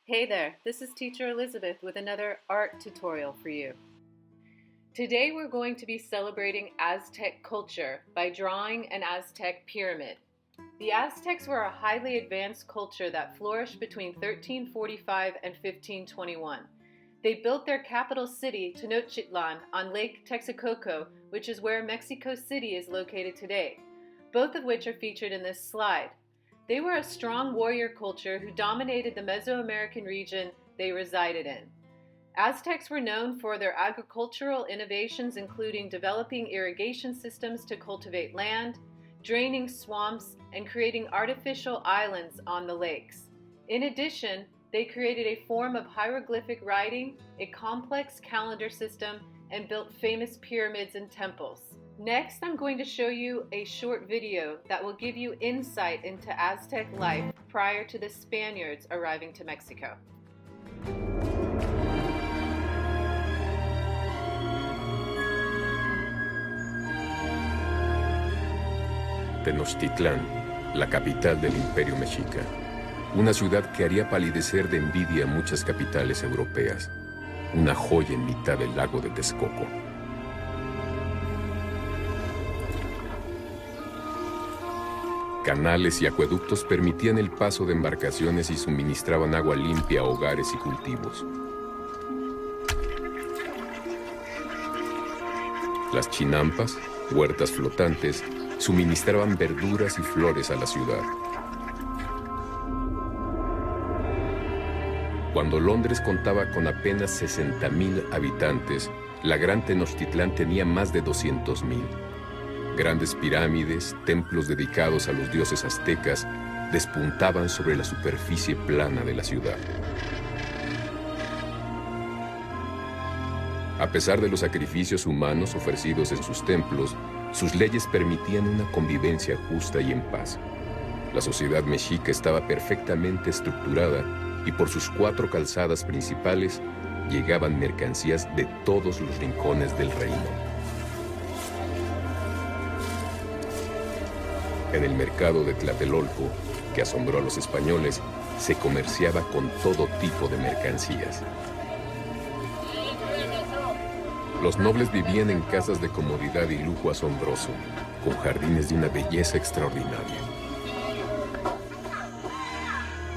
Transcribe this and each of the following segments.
Hey there, this is Teacher Elizabeth with another art tutorial for you. Today we're going to be celebrating Aztec culture by drawing an Aztec pyramid. The Aztecs were a highly advanced culture that flourished between 1345 and 1521. They built their capital city, Tenochtitlan, on Lake Texcoco, which is where Mexico City is located today, both of which are featured in this slide. They were a strong warrior culture who dominated the Mesoamerican region they resided in. Aztecs were known for their agricultural innovations, including developing irrigation systems to cultivate land, draining swamps, and creating artificial islands on the lakes. In addition, they created a form of hieroglyphic writing, a complex calendar system, and built famous pyramids and temples. Next, I'm going to show you a short video that will give you insight into Aztec life prior to the Spaniards arriving to Mexico. Tenochtitlán, la capital del Imperio Mexica. Una ciudad que haría palidecer de envidia a muchas capitales europeas. Una joya en mitad del lago de Texcoco. Canales y acueductos permitían el paso de embarcaciones y suministraban agua limpia a hogares y cultivos. Las chinampas, huertas flotantes, suministraban verduras y flores a la ciudad. Cuando Londres contaba con apenas 60,000 habitantes, la Gran Tenochtitlán tenía más de 200,000. Grandes pirámides, templos dedicados a los dioses aztecas, despuntaban sobre la superficie plana de la ciudad. A pesar de los sacrificios humanos ofrecidos en sus templos, sus leyes permitían una convivencia justa y en paz. La sociedad mexica estaba perfectamente estructurada y por sus 4 calzadas principales llegaban mercancías de todos los rincones del reino. En el mercado de Tlatelolco, que asombró a los españoles, se comerciaba con todo tipo de mercancías. Los nobles vivían en casas de comodidad y lujo asombroso, con jardines de una belleza extraordinaria.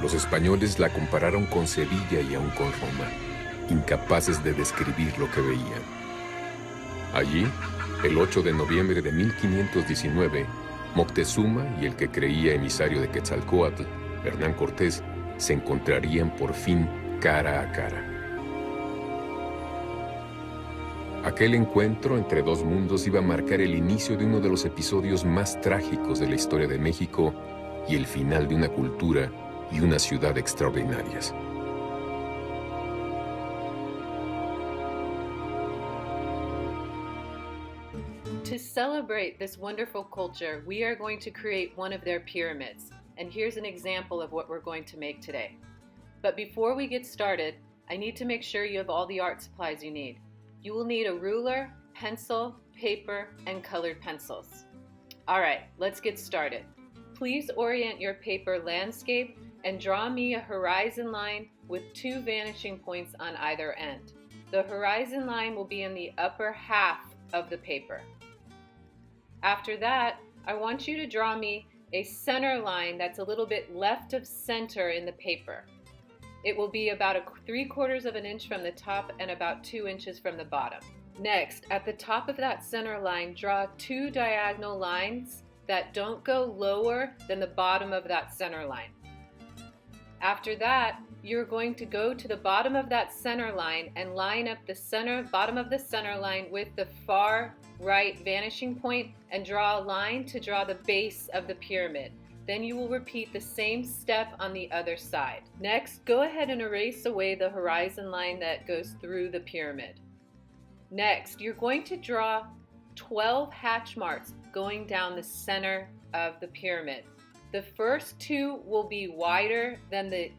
Los españoles la compararon con Sevilla y aún con Roma, incapaces de describir lo que veían. Allí, el 8 de noviembre de 1519, Moctezuma y el que creía emisario de Quetzalcóatl, Hernán Cortés, se encontrarían por fin cara a cara. Aquel encuentro entre dos mundos iba a marcar el inicio de uno de los episodios más trágicos de la historia de México y el final de una cultura y una ciudad extraordinarias. To celebrate this wonderful culture, we are going to create one of their pyramids. And here's an example of what we're going to make today. But before we get started, I need to make sure you have all the art supplies you need. You will need a ruler, pencil, paper, and colored pencils. All right, let's get started. Please orient your paper landscape and draw me a horizon line with 2 vanishing points on either end. The horizon line will be in the upper half of the paper. After that, I want you to draw me a center line that's a little bit left of center in the paper. It will be about 3/4 of an inch from the top and about 2 inches from the bottom. Next, at the top of that center line, draw 2 diagonal lines that don't go lower than the bottom of that center line. After that, you're going to go to the bottom of that center line and line up the bottom of the center line with the far right vanishing point and draw a line to draw the base of the pyramid. Then you will repeat the same step on the other side. Next, go ahead and erase away the horizon line that goes through the pyramid. Next, you're going to draw 12 hatch marks going down the center of the pyramid. The first 2 will be wider than the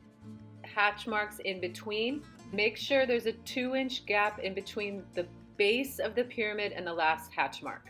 hatch marks in between. Make sure there's a 2-inch gap in between the base of the pyramid and the last hatch mark.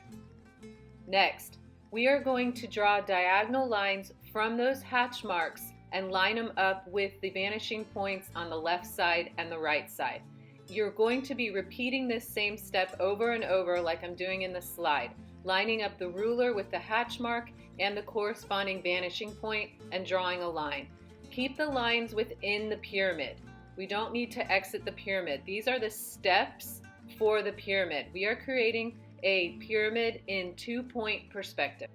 Next, we are going to draw diagonal lines from those hatch marks and line them up with the vanishing points on the left side and the right side. You're going to be repeating this same step over and over like I'm doing in the slide, lining up the ruler with the hatch mark and the corresponding vanishing point and drawing a line. Keep the lines within the pyramid. We don't need to exit the pyramid. These are the steps for the pyramid. We are creating a pyramid in 2-point perspective.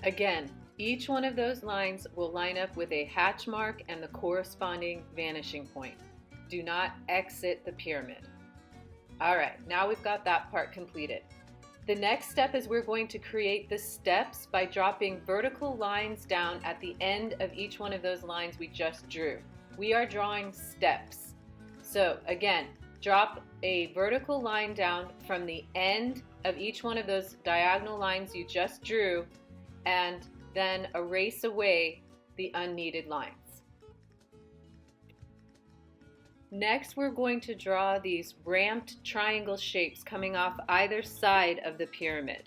Again, each one of those lines will line up with a hatch mark and the corresponding vanishing point. Do not exit the pyramid. All right, now we've got that part completed. The next step is we're going to create the steps by dropping vertical lines down at the end of each one of those lines we just drew. We are drawing steps. So again, drop a vertical line down from the end of each one of those diagonal lines you just drew, and then erase away the unneeded lines. Next, we're going to draw these ramped triangle shapes coming off either side of the pyramid.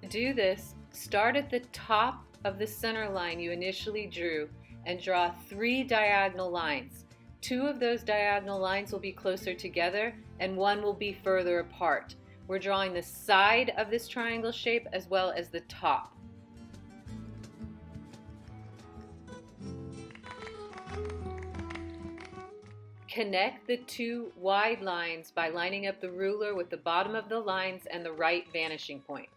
To do this, start at the top of the center line you initially drew and draw 3 diagonal lines. 2 of those diagonal lines will be closer together and 1 will be further apart. We're drawing the side of this triangle shape as well as the top. Connect the 2 wide lines by lining up the ruler with the bottom of the lines and the right vanishing point.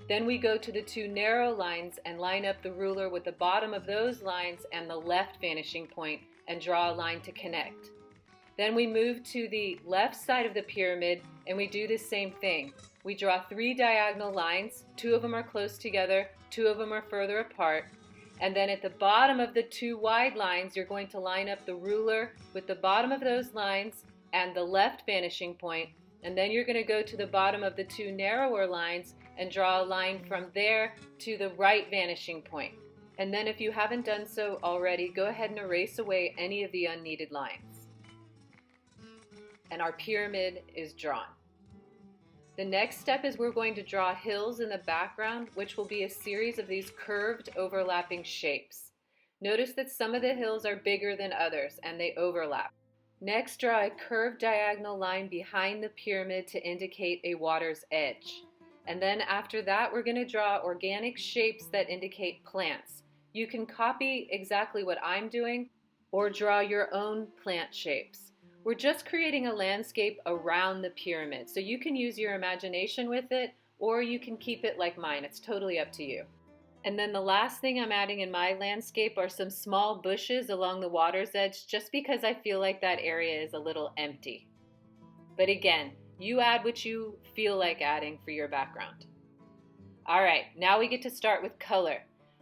Then we go to the 2 narrow lines and line up the ruler with the bottom of those lines and the left vanishing point and draw a line to connect. Then we move to the left side of the pyramid and we do the same thing. We draw 3 diagonal lines, 2 of them are close together, 2 of them are further apart. And then at the bottom of the 2 wide lines, you're going to line up the ruler with the bottom of those lines and the left vanishing point. And then you're going to go to the bottom of the 2 narrower lines and draw a line from there to the right vanishing point. And then if you haven't done so already, go ahead and erase away any of the unneeded lines. And our pyramid is drawn. The next step is we're going to draw hills in the background, which will be a series of these curved overlapping shapes. Notice that some of the hills are bigger than others and they overlap. Next, draw a curved diagonal line behind the pyramid to indicate a water's edge. And then after that, we're going to draw organic shapes that indicate plants. You can copy exactly what I'm doing or draw your own plant shapes. We're just creating a landscape around the pyramid, so you can use your imagination with it or you can keep it like mine. It's totally up to you. And then the last thing I'm adding in my landscape are some small bushes along the water's edge just because I feel like that area is a little empty. But again, you add what you feel like adding for your background. All right, now we get to start with color.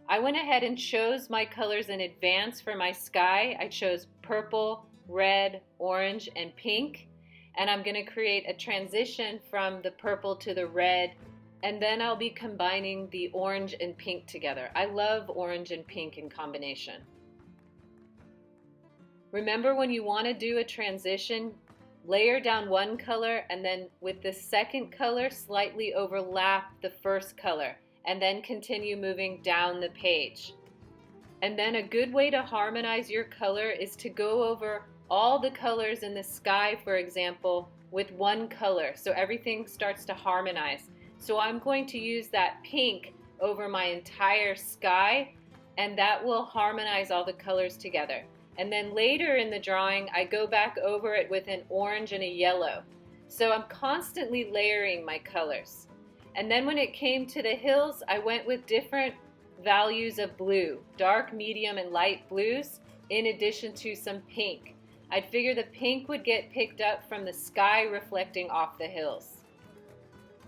I went ahead and chose my colors in advance for my sky. I chose purple, red, orange, and pink. And I'm going to create a transition from the purple to the red. And then I'll be combining the orange and pink together. I love orange and pink in combination. Remember, when you want to do a transition, layer down one color and then with the second color slightly overlap the first color and then continue moving down the page. And then a good way to harmonize your color is to go over all the colors in the sky, for example, with one color, so everything starts to harmonize. So I'm going to use that pink over my entire sky, and that will harmonize all the colors together. And then later in the drawing, I go back over it with an orange and a yellow. So I'm constantly layering my colors. And then when it came to the hills, I went with different values of blue, dark, medium, and light blues, in addition to some pink. I'd figure the pink would get picked up from the sky reflecting off the hills.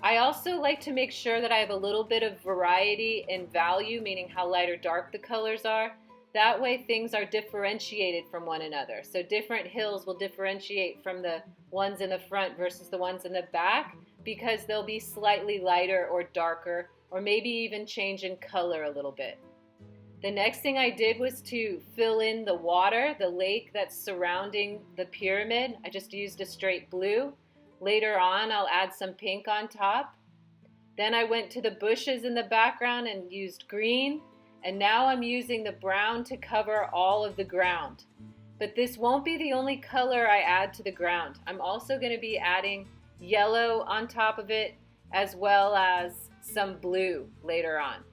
I also like to make sure that I have a little bit of variety in value, meaning how light or dark the colors are. That way things are differentiated from one another. So different hills will differentiate from the ones in the front versus the ones in the back because they'll be slightly lighter or darker, or maybe even change in color a little bit. The next thing I did was to fill in the water, the lake that's surrounding the pyramid. I just used a straight blue. Later on, I'll add some pink on top. Then I went to the bushes in the background and used green. And now I'm using the brown to cover all of the ground. But this won't be the only color I add to the ground. I'm also going to be adding yellow on top of it, as well as some blue later on.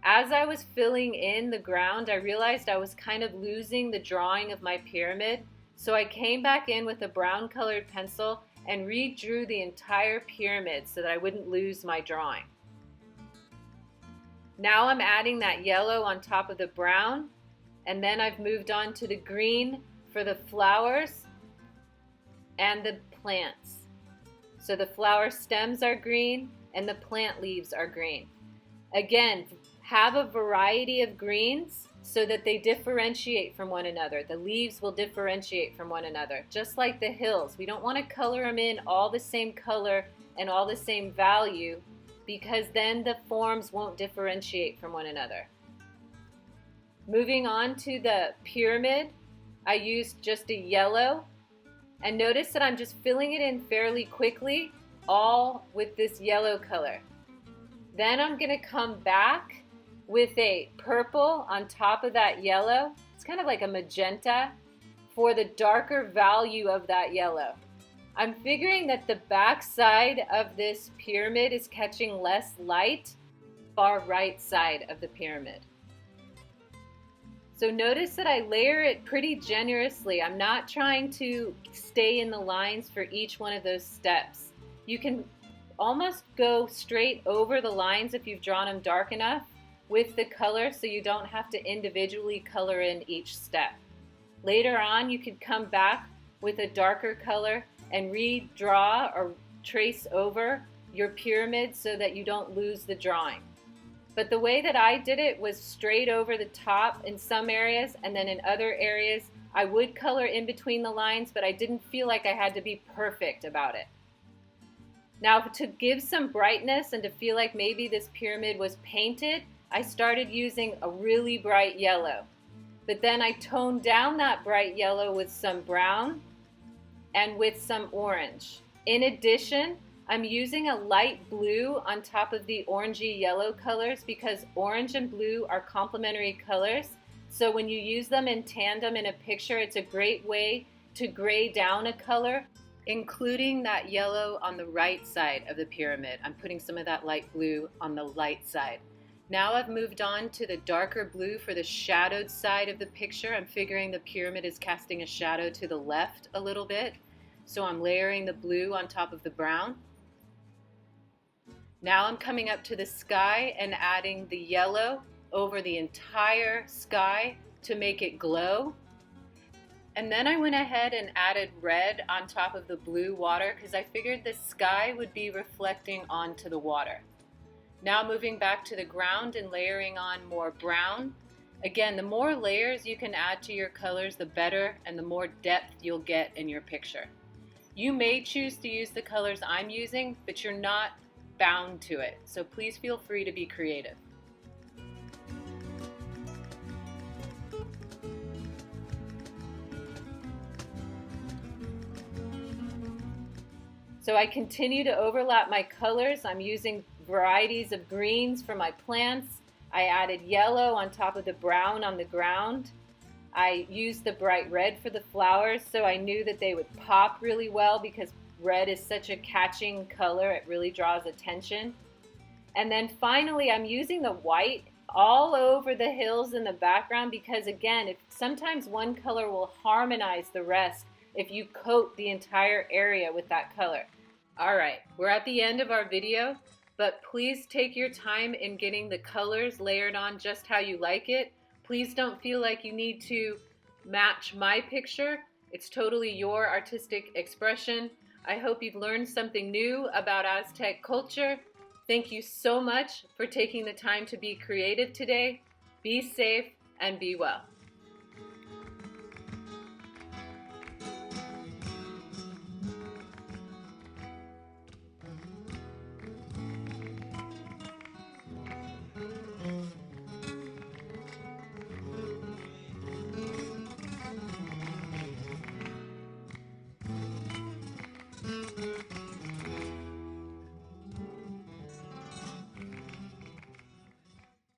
As I was filling in the ground, I realized I was kind of losing the drawing of my pyramid. So I came back in with a brown colored pencil and redrew the entire pyramid so that I wouldn't lose my drawing. Now I'm adding that yellow on top of the brown, and then I've moved on to the green for the flowers and the plants. So the flower stems are green and the plant leaves are green. Again, have a variety of greens so that they differentiate from one another. The leaves will differentiate from one another, just like the hills. We don't want to color them in all the same color and all the same value, because then the forms won't differentiate from one another. Moving on to the pyramid, I used just a yellow, and notice that I'm just filling it in fairly quickly, all with this yellow color. Then I'm going to come back with a purple on top of that yellow. It's kind of like a magenta for the darker value of that yellow. I'm figuring that the back side of this pyramid is catching less light, far right side of the pyramid. So notice that I layer it pretty generously. I'm not trying to stay in the lines for each one of those steps. You can almost go straight over the lines if you've drawn them dark enough with the color, so you don't have to individually color in each step. Later on, you could come back with a darker color and redraw or trace over your pyramid so that you don't lose the drawing. But the way that I did it was straight over the top in some areas, and then in other areas I would color in between the lines, but I didn't feel like I had to be perfect about it. Now, to give some brightness and to feel like maybe this pyramid was painted, I started using a really bright yellow. But then I toned down that bright yellow with some brown and with some orange. In addition, I'm using a light blue on top of the orangey yellow colors because orange and blue are complementary colors. So when you use them in tandem in a picture, it's a great way to gray down a color, including that yellow on the right side of the pyramid. I'm putting some of that light blue on the light side. Now I've moved on to the darker blue for the shadowed side of the picture. I'm figuring the pyramid is casting a shadow to the left a little bit. So I'm layering the blue on top of the brown. Now I'm coming up to the sky and adding the yellow over the entire sky to make it glow. And then I went ahead and added red on top of the blue water because I figured the sky would be reflecting onto the water. Now moving back to the ground and layering on more brown. Again, the more layers you can add to your colors, the better, and the more depth you'll get in your picture. You may choose to use the colors I'm using, but you're not bound to it. So please feel free to be creative. So I continue to overlap my colors. I'm using varieties of greens for my plants. I added yellow on top of the brown on the ground. I used the bright red for the flowers, so I knew that they would pop really well because red is such a catching color. It really draws attention. And then finally, I'm using the white all over the hills in the background because, again, sometimes one color will harmonize the rest if you coat the entire area with that color. All right, we're at the end of our video, but please take your time in getting the colors layered on just how you like it. Please don't feel like you need to match my picture. It's totally your artistic expression. I hope you've learned something new about Aztec culture. Thank you so much for taking the time to be creative today. Be safe and be well.